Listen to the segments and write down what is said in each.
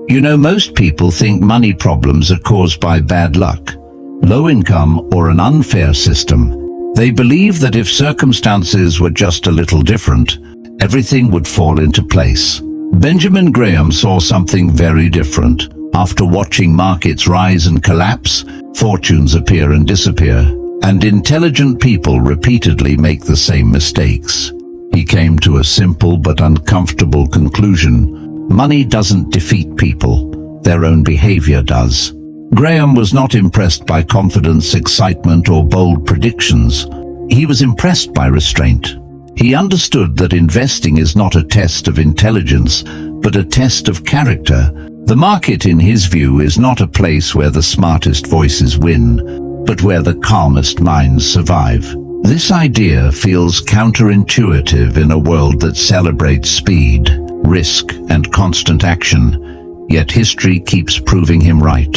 You know, most people think money problems are caused by bad luck, low income, or an unfair system. They believe that if circumstances were just a little different, everything would fall into place. Benjamin Graham saw something very different. After watching markets rise and collapse, fortunes appear and disappear, and intelligent people repeatedly make the same mistakes, he came to a simple but uncomfortable conclusion. Money doesn't defeat people, their own behavior does. Graham was not impressed by confidence, excitement, or bold predictions. He was impressed by restraint. He understood that investing is not a test of intelligence, but a test of character. The market, in his view, is not a place where the smartest voices win, but where the calmest minds survive. This idea feels counterintuitive in a world that celebrates speed, risk, and constant action, yet history keeps proving him right.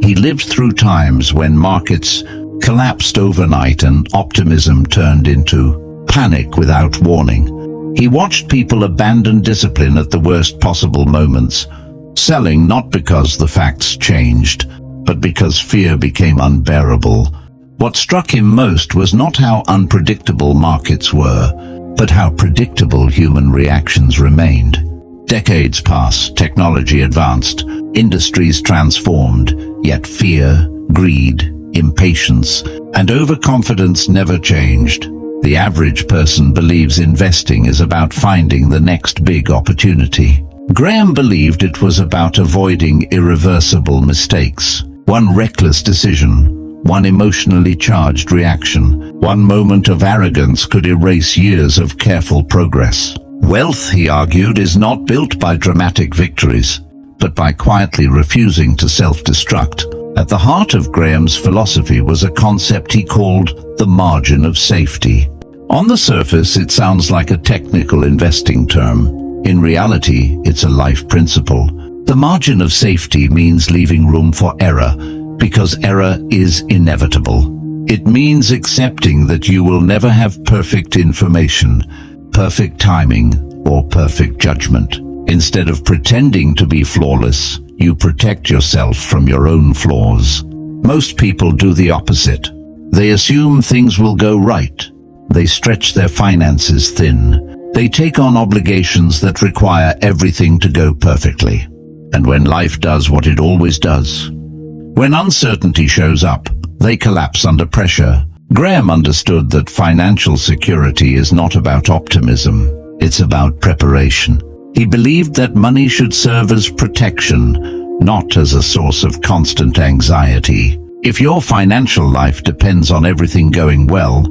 He lived through times when markets collapsed overnight and optimism turned into panic without warning. He watched people abandon discipline at the worst possible moments, selling not because the facts changed, but because fear became unbearable. What struck him most was not how unpredictable markets were, but how predictable human reactions remained. Decades passed, technology advanced, industries transformed, yet fear, greed, impatience, and overconfidence never changed. The average person believes investing is about finding the next big opportunity. Graham believed it was about avoiding irreversible mistakes. One reckless decision, one emotionally charged reaction, one moment of arrogance could erase years of careful progress. Wealth, he argued, is not built by dramatic victories, but by quietly refusing to self-destruct. At the heart of Graham's philosophy was a concept he called the margin of safety. On the surface, it sounds like a technical investing term. In reality, it's a life principle. The margin of safety means leaving room for error, because error is inevitable. It means accepting that you will never have perfect information, perfect timing, or perfect judgment. Instead of pretending to be flawless, you protect yourself from your own flaws. Most people do the opposite. They assume things will go right. They stretch their finances thin. They take on obligations that require everything to go perfectly. And when life does what it always does, when uncertainty shows up, they collapse under pressure. Graham understood that financial security is not about optimism, it's about preparation. He believed that money should serve as protection, not as a source of constant anxiety. If your financial life depends on everything going well,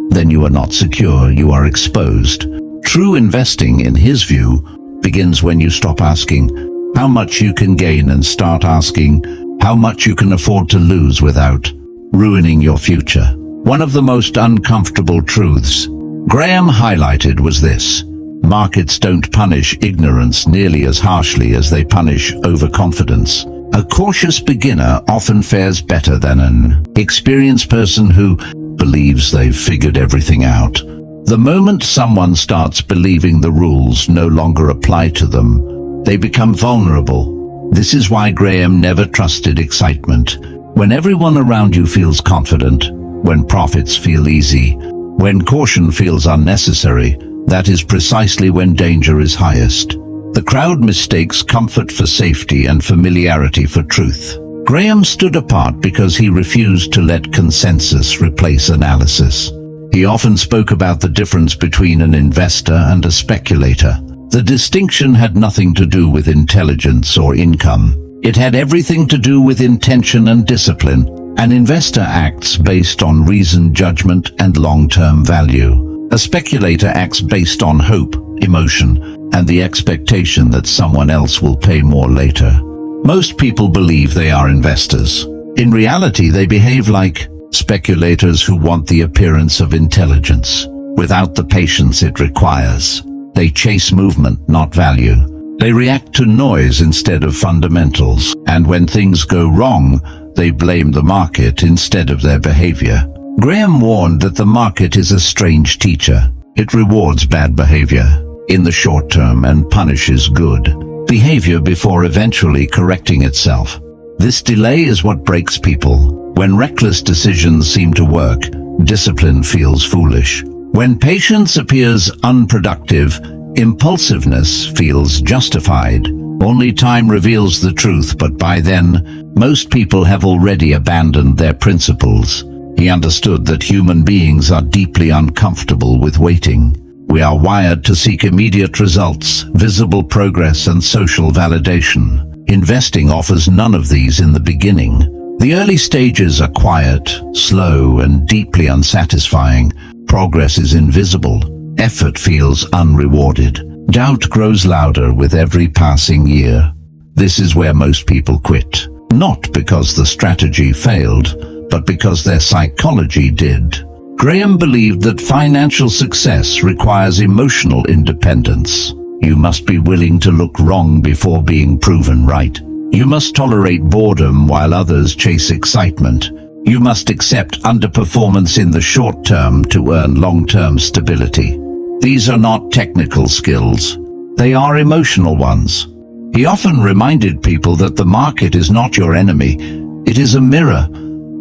then you are not secure, you are exposed. True investing, in his view, begins when you stop asking how much you can gain and start asking how much you can afford to lose without ruining your future. One of the most uncomfortable truths Graham highlighted was this: markets don't punish ignorance nearly as harshly as they punish overconfidence. A cautious beginner often fares better than an experienced person who believes they've figured everything out. The moment someone starts believing the rules no longer apply to them, they become vulnerable. This is why Graham never trusted excitement. When everyone around you feels confident, when profits feel easy, when caution feels unnecessary, that is precisely when danger is highest. The crowd mistakes comfort for safety and familiarity for truth. Graham stood apart because he refused to let consensus replace analysis. He often spoke about the difference between an investor and a speculator. The distinction had nothing to do with intelligence or income. It had everything to do with intention and discipline. An investor acts based on reason, judgment, and long-term value. A speculator acts based on hope, emotion, and the expectation that someone else will pay more later. Most people believe they are investors. In reality, they behave like speculators who want the appearance of intelligence, without the patience it requires. They chase movement, not value. They react to noise instead of fundamentals. And when things go wrong, they blame the market instead of their behavior. Graham warned that the market is a strange teacher. It rewards bad behavior in the short term and punishes good. behavior before eventually correcting itself. This delay is what breaks people. When reckless decisions seem to work, discipline feels foolish. When patience appears unproductive, impulsiveness feels justified. Only time reveals the truth, but by then, most people have already abandoned their principles. He understood that human beings are deeply uncomfortable with waiting. We are wired to seek immediate results, visible progress, and social validation. Investing offers none of these in the beginning. The early stages are quiet, slow, and deeply unsatisfying. Progress is invisible. Effort feels unrewarded. Doubt grows louder with every passing year. This is where most people quit. Not because the strategy failed, but because their psychology did. Graham believed that financial success requires emotional independence. You must be willing to look wrong before being proven right. You must tolerate boredom while others chase excitement. You must accept underperformance in the short term to earn long-term stability. These are not technical skills. They are emotional ones. He often reminded people that the market is not your enemy. It is a mirror.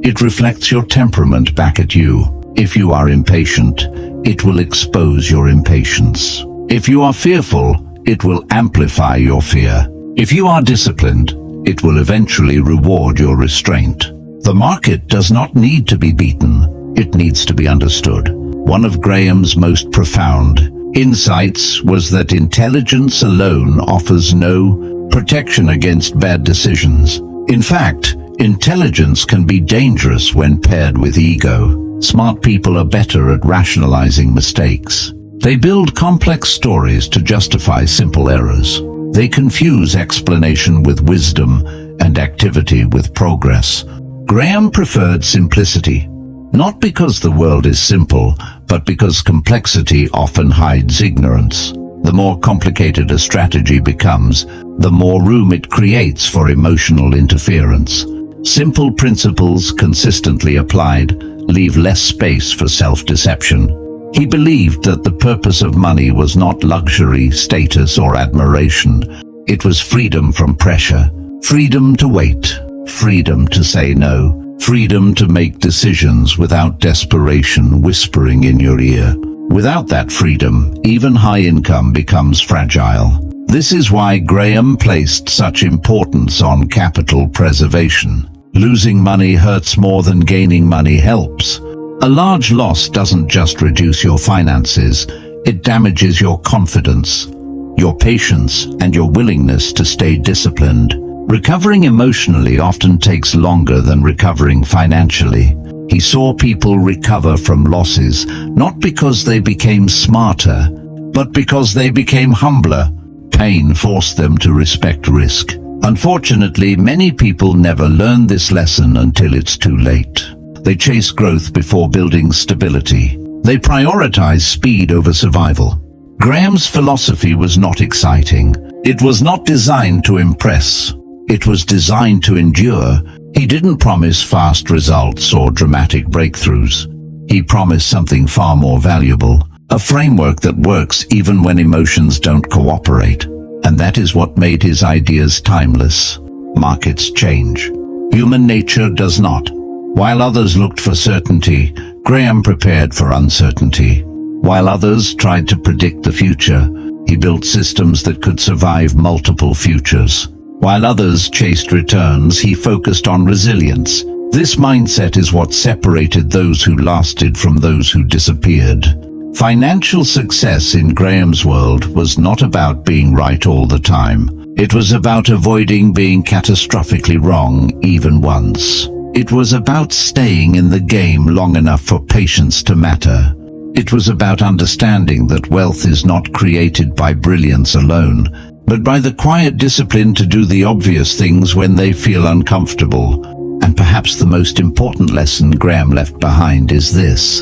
It reflects your temperament back at you. If you are impatient, it will expose your impatience. If you are fearful, it will amplify your fear. If you are disciplined, it will eventually reward your restraint. The market does not need to be beaten. It needs to be understood. One of Graham's most profound insights was that intelligence alone offers no protection against bad decisions. In fact, intelligence can be dangerous when paired with ego. Smart people are better at rationalizing mistakes. They build complex stories to justify simple errors. They confuse explanation with wisdom and activity with progress. Graham preferred simplicity, not because the world is simple, but because complexity often hides ignorance. The more complicated a strategy becomes, the more room it creates for emotional interference. Simple principles consistently applied leave less space for self-deception. He believed that the purpose of money was not luxury, status, or admiration. It was freedom from pressure, freedom to wait, freedom to say no, freedom to make decisions without desperation whispering in your ear. Without that freedom, even high income becomes fragile. This is why Graham placed such importance on capital preservation. Losing money hurts more than gaining money helps. A large loss doesn't just reduce your finances, it damages your confidence, your patience, and your willingness to stay disciplined. Recovering emotionally often takes longer than recovering financially. He saw people recover from losses, not because they became smarter, but because they became humbler. Pain forced them to respect risk. Unfortunately, many people never learn this lesson until it's too late. They chase growth before building stability. They prioritize speed over survival. Graham's philosophy was not exciting. It was not designed to impress. It was designed to endure. He didn't promise fast results or dramatic breakthroughs. He promised something far more valuable, a framework that works even when emotions don't cooperate. And that is what made his ideas timeless. Markets change. Human nature does not. While others looked for certainty, Graham prepared for uncertainty. While others tried to predict the future, he built systems that could survive multiple futures. While others chased returns, he focused on resilience. This mindset is what separated those who lasted from those who disappeared. Financial success in Graham's world was not about being right all the time. It was about avoiding being catastrophically wrong even once. It was about staying in the game long enough for patience to matter. It was about understanding that wealth is not created by brilliance alone, but by the quiet discipline to do the obvious things when they feel uncomfortable. And perhaps the most important lesson Graham left behind is this: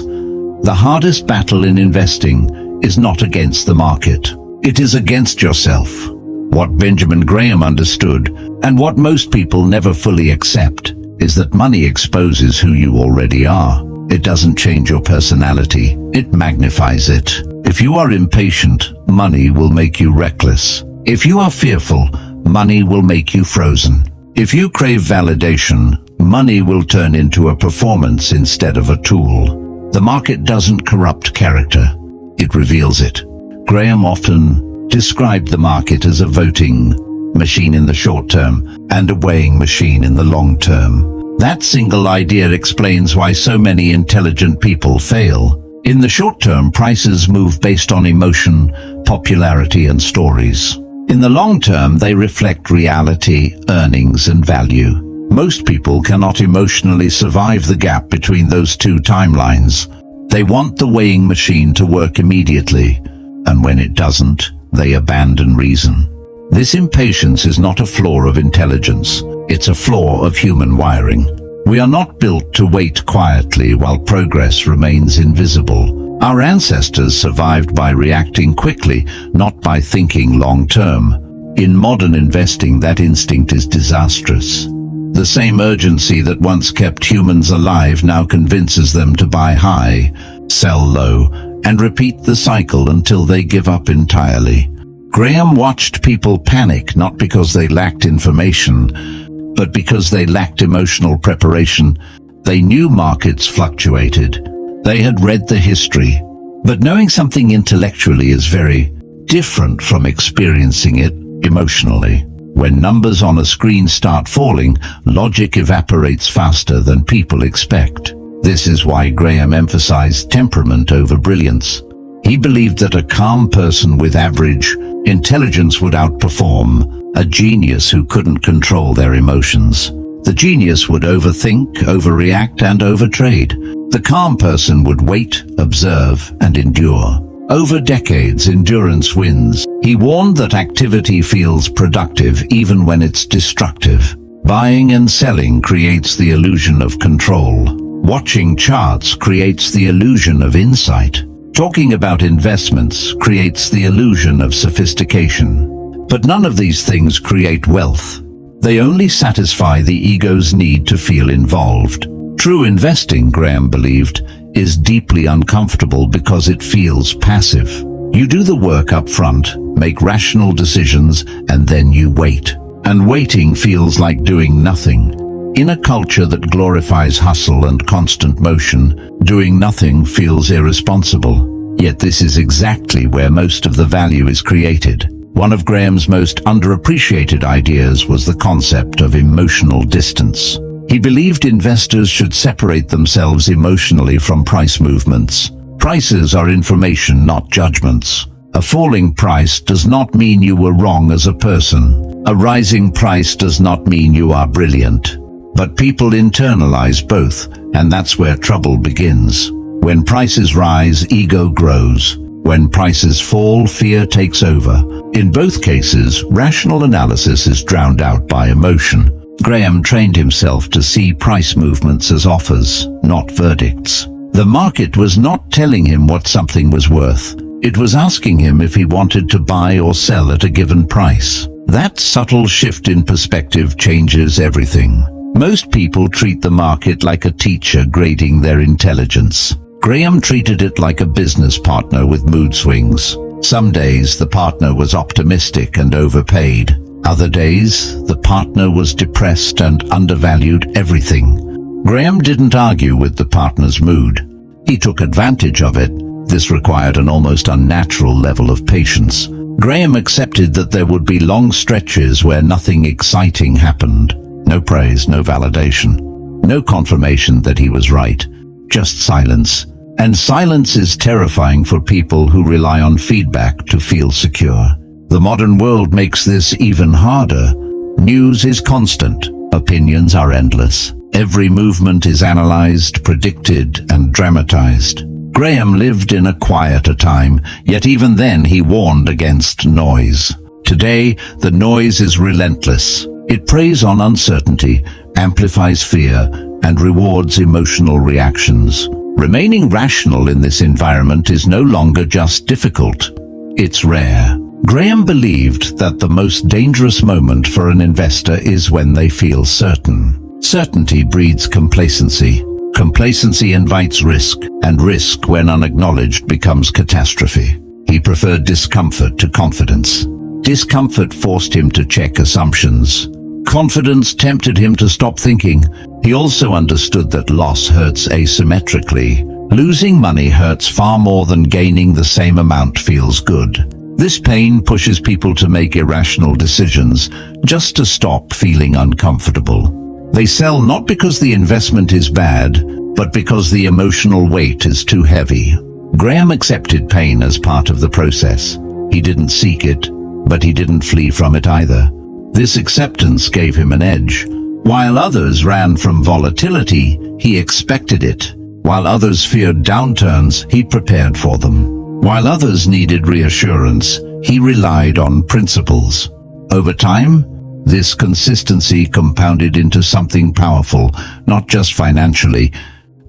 the hardest battle in investing is not against the market. It is against yourself. What Benjamin Graham understood, and what most people never fully accept, is that money exposes who you already are. It doesn't change your personality, it magnifies it. If you are impatient, money will make you reckless. If you are fearful, money will make you frozen. If you crave validation, money will turn into a performance instead of a tool. The market doesn't corrupt character, it reveals it. Graham often described the market as a voting machine in the short term and a weighing machine in the long term. That single idea explains why so many intelligent people fail. In the short term, prices move based on emotion, popularity, and stories. In the long term, they reflect reality, earnings, and value. Most people cannot emotionally survive the gap between those two timelines. They want the weighing machine to work immediately, and when it doesn't, they abandon reason. This impatience is not a flaw of intelligence, it's a flaw of human wiring. We are not built to wait quietly while progress remains invisible. Our ancestors survived by reacting quickly, not by thinking long-term. In modern investing, that instinct is disastrous. The same urgency that once kept humans alive now convinces them to buy high, sell low, and repeat the cycle until they give up entirely. Graham watched people panic not because they lacked information, but because they lacked emotional preparation. They knew markets fluctuated. They had read the history. But knowing something intellectually is very different from experiencing it emotionally. When numbers on a screen start falling, logic evaporates faster than people expect. This is why Graham emphasized temperament over brilliance. He believed that a calm person with average intelligence would outperform a genius who couldn't control their emotions. The genius would overthink, overreact, and overtrade. The calm person would wait, observe, and endure. Over decades, endurance wins. He warned that activity feels productive even when it's destructive. Buying and selling creates the illusion of control. Watching charts creates the illusion of insight. Talking about investments creates the illusion of sophistication. But none of these things create wealth. They only satisfy the ego's need to feel involved. True investing, Graham believed, is deeply uncomfortable because it feels passive. You do the work up front, make rational decisions, and then you wait. And waiting feels like doing nothing. In a culture that glorifies hustle and constant motion, doing nothing feels irresponsible. Yet this is exactly where most of the value is created. One of Graham's most underappreciated ideas was the concept of emotional distance. He believed investors should separate themselves emotionally from price movements. Prices are information, not judgments. A falling price does not mean you were wrong as a person. A rising price does not mean you are brilliant. But people internalize both, and that's where trouble begins. When prices rise, ego grows. When prices fall, fear takes over. In both cases, rational analysis is drowned out by emotion. Graham trained himself to see price movements as offers, not verdicts. The market was not telling him what something was worth. It was asking him if he wanted to buy or sell at a given price. That subtle shift in perspective changes everything. Most people treat the market like a teacher grading their intelligence. Graham treated it like a business partner with mood swings. Some days the partner was optimistic and overpaid. Other days the partner was depressed and undervalued everything. Graham didn't argue with the partner's mood. He took advantage of it. This required an almost unnatural level of patience. Graham accepted that there would be long stretches where nothing exciting happened. No praise, no validation, no confirmation that he was right. Just silence. And silence is terrifying for people who rely on feedback to feel secure. The modern world makes this even harder. News is constant. Opinions are endless. Every movement is analyzed, predicted, and dramatized. Graham lived in a quieter time, yet even then he warned against noise. Today, the noise is relentless. It preys on uncertainty, amplifies fear, and rewards emotional reactions. Remaining rational in this environment is no longer just difficult, it's rare. Graham believed that the most dangerous moment for an investor is when they feel certain. Certainty breeds complacency. Complacency invites risk, and risk, when unacknowledged, becomes catastrophe. He preferred discomfort to confidence. Discomfort forced him to check assumptions. Confidence tempted him to stop thinking. He also understood that loss hurts asymmetrically. Losing money hurts far more than gaining the same amount feels good. This pain pushes people to make irrational decisions just to stop feeling uncomfortable. They sell not because the investment is bad, but because the emotional weight is too heavy. Graham accepted pain as part of the process. He didn't seek it, but he didn't flee from it either. This acceptance gave him an edge. While others ran from volatility, he expected it. While others feared downturns, he prepared for them. While others needed reassurance, he relied on principles. Over time, this consistency compounded into something powerful, not just financially,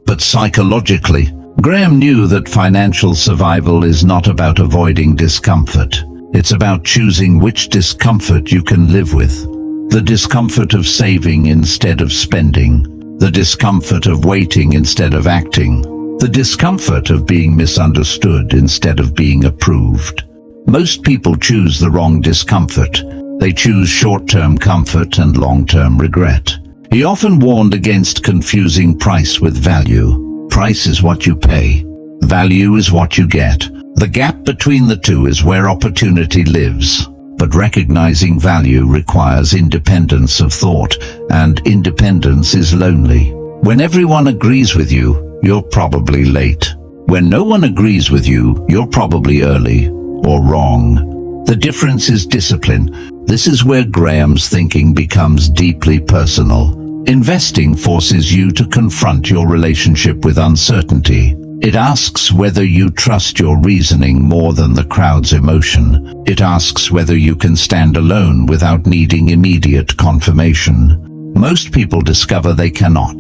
but psychologically. Graham knew that financial survival is not about avoiding discomfort. It's about choosing which discomfort you can live with. The discomfort of saving instead of spending. The discomfort of waiting instead of acting. The discomfort of being misunderstood instead of being approved. Most people choose the wrong discomfort. They choose short-term comfort and long-term regret. He often warned against confusing price with value. Price is what you pay. Value is what you get. The gap between the two is where opportunity lives. But recognizing value requires independence of thought, and independence is lonely. When everyone agrees with you, you're probably late. When no one agrees with you, you're probably early or wrong. The difference is discipline. This is where Graham's thinking becomes deeply personal. Investing forces you to confront your relationship with uncertainty. It asks whether you trust your reasoning more than the crowd's emotion. It asks whether you can stand alone without needing immediate confirmation. Most people discover they cannot.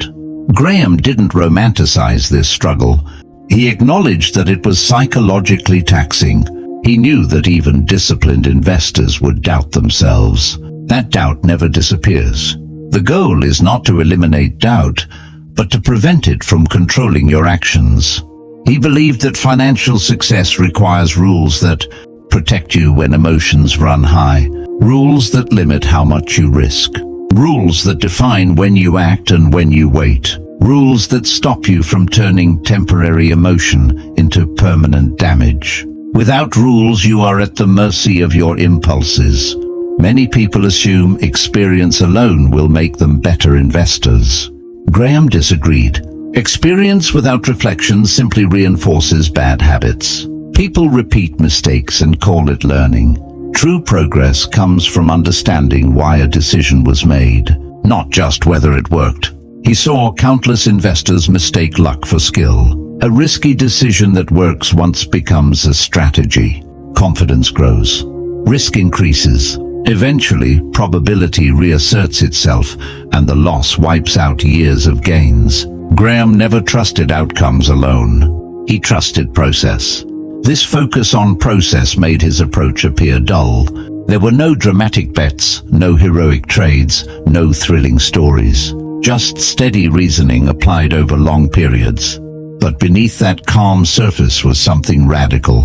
Graham didn't romanticize this struggle. He acknowledged that it was psychologically taxing. He knew that even disciplined investors would doubt themselves. That doubt never disappears. The goal is not to eliminate doubt, but to prevent it from controlling your actions. He believed that financial success requires rules that protect you when emotions run high, rules that limit how much you risk, rules that define when you act and when you wait, rules that stop you from turning temporary emotion into permanent damage. Without rules, you are at the mercy of your impulses. Many people assume experience alone will make them better investors. Graham disagreed. Experience without reflection simply reinforces bad habits. People repeat mistakes and call it learning. True progress comes from understanding why a decision was made, not just whether it worked. He saw countless investors mistake luck for skill. A risky decision that works once becomes a strategy. Confidence grows. Risk increases. Eventually, probability reasserts itself, and the loss wipes out years of gains. Graham never trusted outcomes alone. He trusted process. This focus on process made his approach appear dull. There were no dramatic bets, no heroic trades, no thrilling stories. Just steady reasoning applied over long periods. But beneath that calm surface was something radical.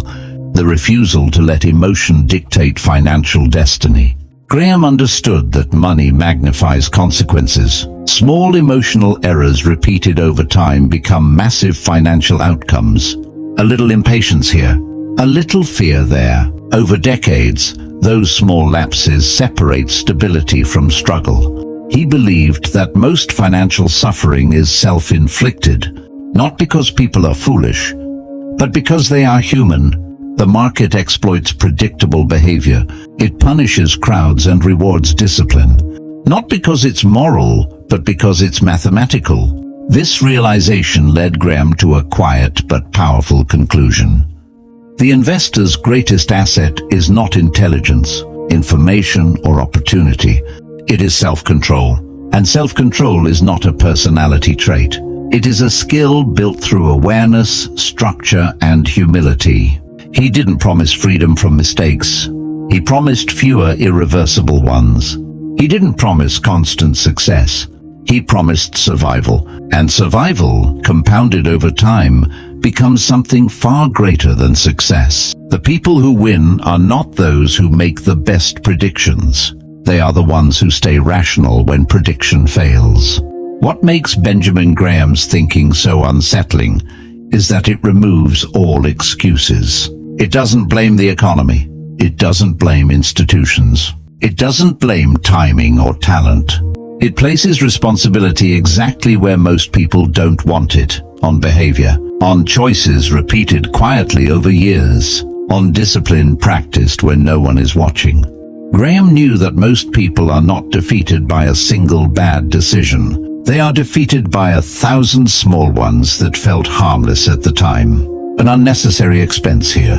The refusal to let emotion dictate financial destiny. Graham understood that money magnifies consequences. Small emotional errors repeated over time become massive financial outcomes. A little impatience here, a little fear there. Over decades, those small lapses separate stability from struggle. He believed that most financial suffering is self-inflicted, not because people are foolish, but because they are human. The market exploits predictable behavior. It punishes crowds and rewards discipline. Not because it's moral, but because it's mathematical. This realization led Graham to a quiet but powerful conclusion. The investor's greatest asset is not intelligence, information, or opportunity. It is self-control. And self-control is not a personality trait. It is a skill built through awareness, structure, and humility. He didn't promise freedom from mistakes. He promised fewer irreversible ones. He didn't promise constant success. He promised survival. And survival, compounded over time, becomes something far greater than success. The people who win are not those who make the best predictions. They are the ones who stay rational when prediction fails. What makes Benjamin Graham's thinking so unsettling is that it removes all excuses. It doesn't blame the economy. It doesn't blame institutions. It doesn't blame timing or talent. It places responsibility exactly where most people don't want it: on behavior, on choices repeated quietly over years, on discipline practiced when no one is watching. Graham knew that most people are not defeated by a single bad decision. They are defeated by 1,000 small ones that felt harmless at the time. An unnecessary expense here,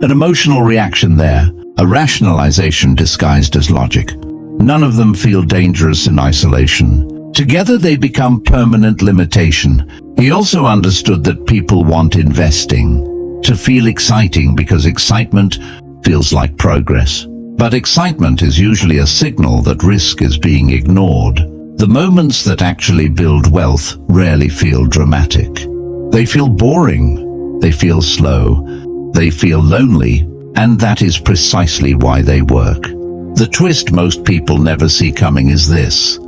an emotional reaction there, a rationalization disguised as logic. None of them feel dangerous in isolation. Together they become permanent limitation. He also understood that people want investing to feel exciting because excitement feels like progress. But excitement is usually a signal that risk is being ignored. The moments that actually build wealth rarely feel dramatic. They feel boring. They feel slow. They feel lonely. And that is precisely why they work. The twist most people never see coming is this: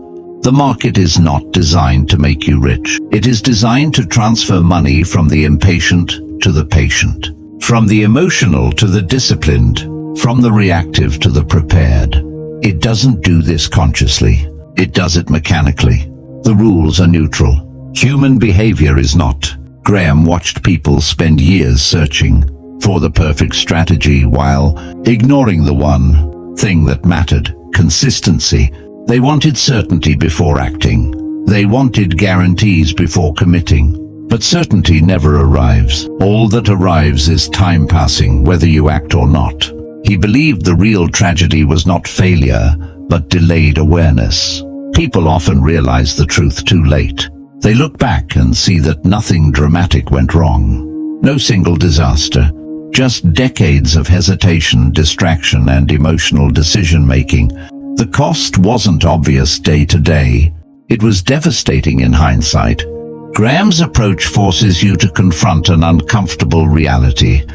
the market is not designed to make you rich. It is designed to transfer money from the impatient to the patient, from the emotional to the disciplined, from the reactive to the prepared. It doesn't do this consciously. It does it mechanically. The rules are neutral. Human behavior is not. Graham watched people spend years searching for the perfect strategy while ignoring the one thing that mattered: consistency. They wanted certainty before acting. They wanted guarantees before committing. But certainty never arrives. All that arrives is time passing, whether you act or not. He believed the real tragedy was not failure, but delayed awareness. People often realize the truth too late. They look back and see that nothing dramatic went wrong. No single disaster. Just decades of hesitation, distraction, and emotional decision-making. The cost wasn't obvious day to day. It was devastating in hindsight. Graham's approach forces you to confront an uncomfortable reality.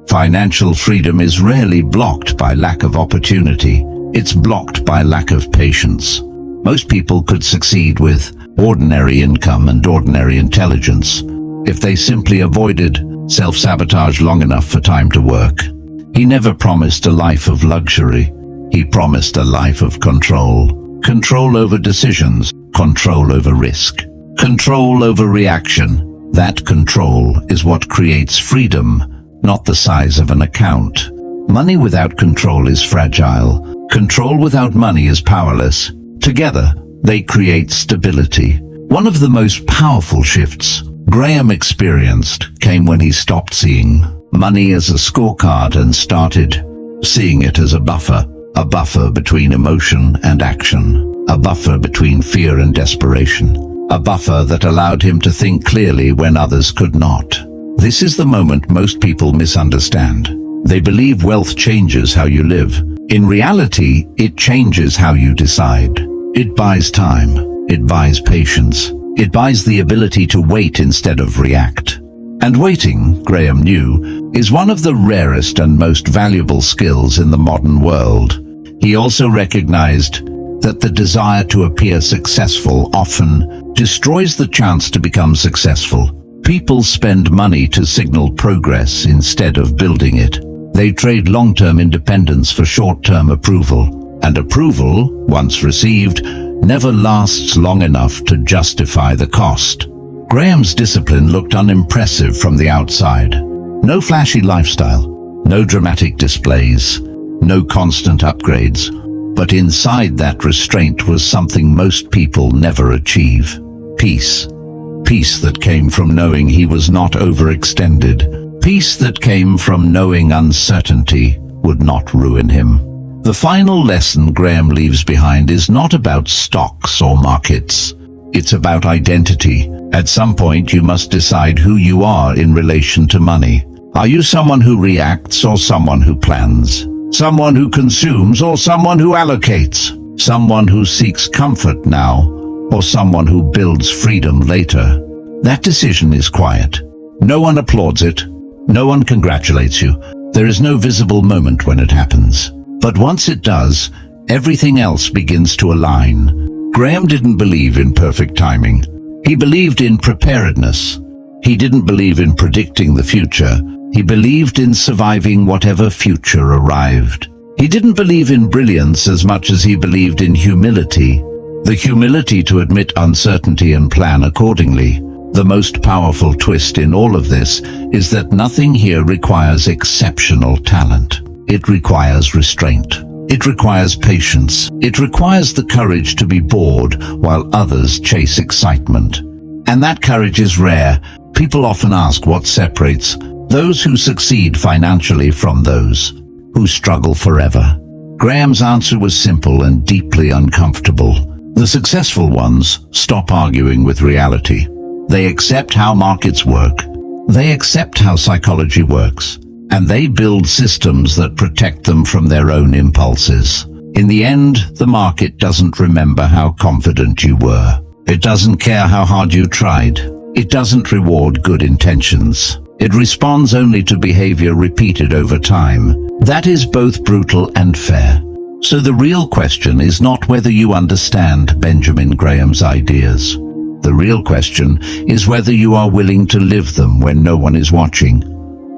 Financial freedom is rarely blocked by lack of opportunity. It's blocked by lack of patience. Most people could succeed with ordinary income and ordinary intelligence if they simply avoided self-sabotage long enough for time to work. He never promised a life of luxury. He promised a life of control. Control over decisions, control over risk, control over reaction. That control is what creates freedom, not the size of an account. Money without control is fragile. Control without money is powerless. Together, they create stability. One of the most powerful shifts Graham experienced came when he stopped seeing money as a scorecard and started seeing it as a buffer between emotion and action, a buffer between fear and desperation, a buffer that allowed him to think clearly when others could not. This is the moment most people misunderstand. They believe wealth changes how you live. In reality, it changes how you decide. It buys time. It buys patience. It buys the ability to wait instead of react. And waiting, Graham knew, is one of the rarest and most valuable skills in the modern world. He also recognized that the desire to appear successful often destroys the chance to become successful. People spend money to signal progress instead of building it. They trade long-term independence for short-term approval. And approval, once received, never lasts long enough to justify the cost. Graham's discipline looked unimpressive from the outside. No flashy lifestyle, no dramatic displays, no constant upgrades. But inside that restraint was something most people never achieve: peace. Peace that came from knowing he was not overextended. Peace that came from knowing uncertainty would not ruin him. The final lesson Graham leaves behind is not about stocks or markets. It's about identity. At some point, you must decide who you are in relation to money. Are you someone who reacts or someone who plans? Someone who consumes or someone who allocates? Someone who seeks comfort now or someone who builds freedom later? That decision is quiet. No one applauds it. No one congratulates you. There is no visible moment when it happens. But once it does, everything else begins to align. Graham didn't believe in perfect timing. He believed in preparedness. He didn't believe in predicting the future. He believed in surviving whatever future arrived. He didn't believe in brilliance as much as he believed in humility. The humility to admit uncertainty and plan accordingly. The most powerful twist in all of this is that nothing here requires exceptional talent. It requires restraint. It requires patience. It requires the courage to be bored while others chase excitement. And that courage is rare. People often ask what separates those who succeed financially from those who struggle forever. Graham's answer was simple and deeply uncomfortable. The successful ones stop arguing with reality. They accept how markets work. They accept how psychology works. And they build systems that protect them from their own impulses. In the end, the market doesn't remember how confident you were. It doesn't care how hard you tried. It doesn't reward good intentions. It responds only to behavior repeated over time. That is both brutal and fair. So the real question is not whether you understand Benjamin Graham's ideas. The real question is whether you are willing to live them when no one is watching,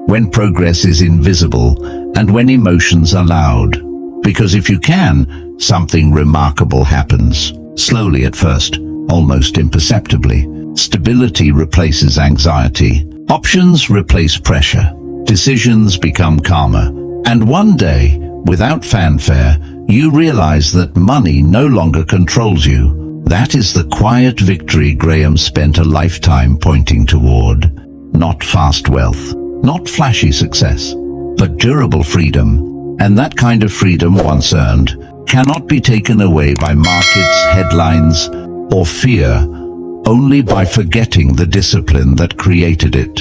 when progress is invisible, and when emotions are loud. Because if you can, something remarkable happens. Slowly at first, almost imperceptibly. Stability replaces anxiety. Options replace pressure. Decisions become calmer. And one day, without fanfare, you realize that money no longer controls you. That is the quiet victory Graham spent a lifetime pointing toward. Not fast wealth, not flashy success, but durable freedom. And that kind of freedom, once earned, cannot be taken away by markets, headlines, or fear, only by forgetting the discipline that created it.